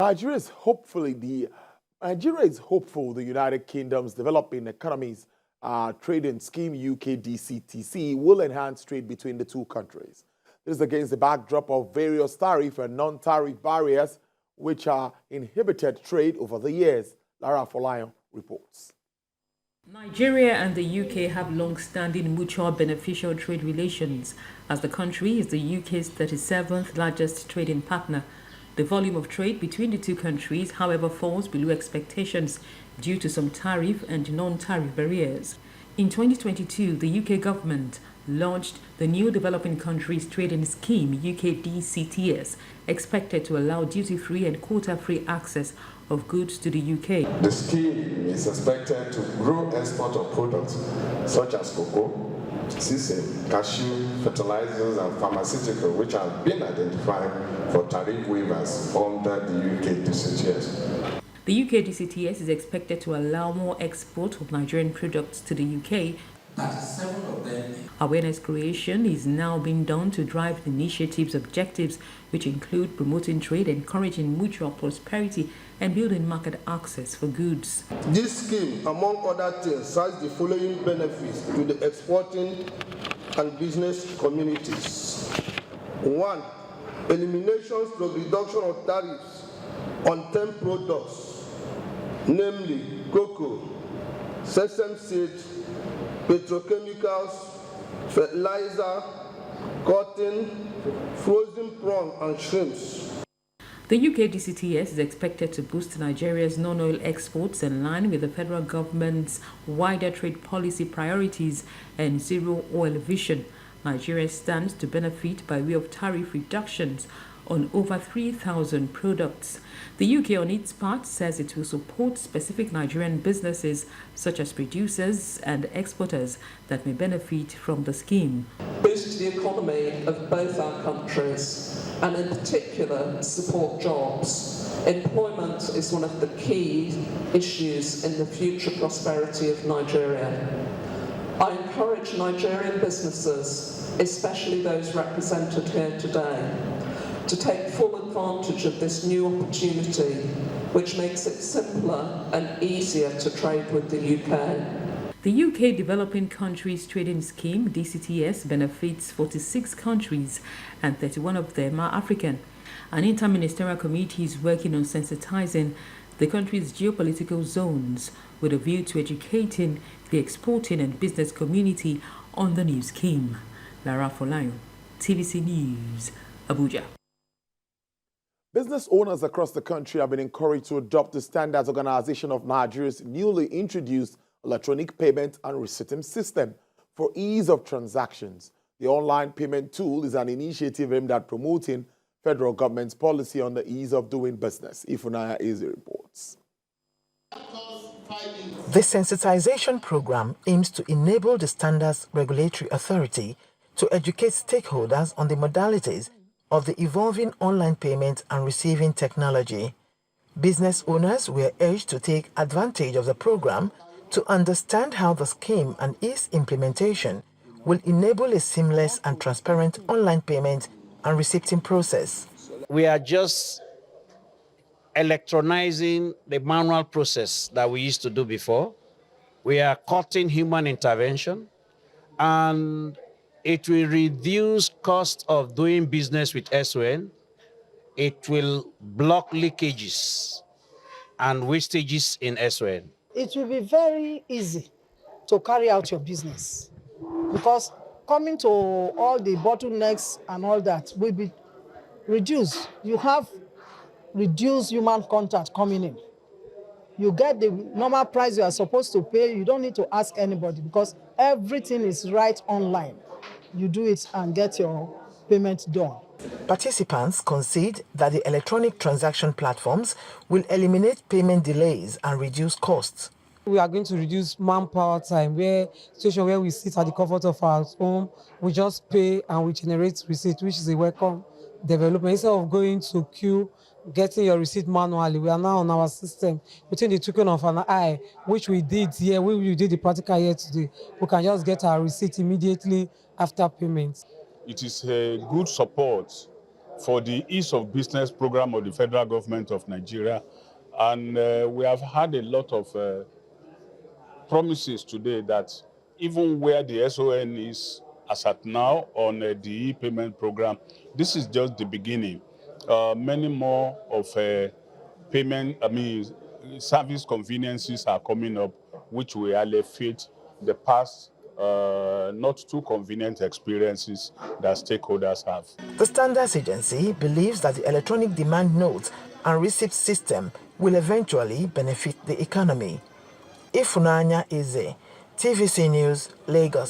Nigeria is hopeful the United Kingdom's developing economies trading scheme UK-DCTS will enhance trade between the two countries. This is against the backdrop of various tariff and non-tariff barriers which are inhibited trade over the years. Lara Folayan reports. Nigeria and the UK have long-standing mutual beneficial trade relations, as the country is the UK's 37th largest trading partner. The volume of trade between the two countries, however, falls below expectations due to some tariff and non-tariff barriers. In 2022, the UK government launched the new Developing Countries Trading Scheme, UK-DCTS, expected to allow duty-free and quota-free access of goods to the UK. The scheme is expected to grow export of products such as cocoa, sisal, cashew, fertilizers and pharmaceuticals, which have been identified for tariff waivers under the UK-DCTS. The UK-DCTS is expected to allow more export of Nigerian products to the UK. 37 of them. Awareness creation is now being done to drive the initiative's objectives, which include promoting trade, encouraging mutual prosperity, and building market access for goods. This scheme, among other things, has the following benefits to the exporting and business communities. 1. Elimination or reduction of tariffs on 10 products, namely cocoa, sesame seeds, petrochemicals, fertilizer, cotton, frozen prawn and shrimps. The UK-DCTS is expected to boost Nigeria's non-oil exports in line with the federal government's wider trade policy priorities and zero oil vision. Nigeria stands to benefit by way of tariff reductions on over 3,000 products. The UK, on its part, says it will support specific Nigerian businesses, such as producers and exporters, that may benefit from the scheme. Boost the economy of both our countries, and in particular, support jobs. Employment is one of the key issues in the future prosperity of Nigeria. I encourage Nigerian businesses, especially those represented here today, to take full advantage of this new opportunity, which makes it simpler and easier to trade with the UK. The UK Developing Countries Trading Scheme, DCTS, benefits 46 countries, and 31 of them are African. An interministerial committee is working on sensitizing the country's geopolitical zones with a view to educating the exporting and business community on the new scheme. Lara Folayan, TVC News, Abuja. Business owners across the country have been encouraged to adopt the Standards Organization of Nigeria's newly introduced electronic payment and receipting system for ease of transactions. The online payment tool is an initiative aimed at promoting federal government's policy on the ease of doing business. Ifunaya Eze reports. The sensitization program aims to enable the Standards Regulatory Authority to educate stakeholders on the modalities of the evolving online payment and receiving technology. Business owners were urged to take advantage of the program to understand how the scheme and its implementation will enable a seamless and transparent online payment and receipting process. We are just electronizing the manual process that we used to do before. We are cutting human intervention, and it will reduce cost of doing business with SON. It will block leakages and wastages in SON. It will be very easy to carry out your business, because coming to all the bottlenecks and all that will be reduced. You have reduced human contact coming in. You get the normal price you are supposed to pay. You don't need to ask anybody, because everything is right online. You do it and get your payment done. Participants concede that the electronic transaction platforms will eliminate payment delays and reduce costs. We are going to reduce manpower time, situation where we sit at the comfort of our home, we just pay and we generate receipt, which is a welcome development. Instead of going to queue, getting your receipt manually, we are now on our system between the twinkling of an eye, which we did here, we did the practical here today. We can just get our receipt immediately after payment. It is a good support for the Ease of Business program of the federal government of Nigeria. And we have had a lot of promises today that even where the SON is as at now on the e-payment program, this is just the beginning. Many more of service conveniences are coming up, which will alleviate the past not too convenient experiences that stakeholders have. The Standards Agency believes that the electronic demand note and receipt system will eventually benefit the economy. Ifunanya Eze, TVC News, Lagos.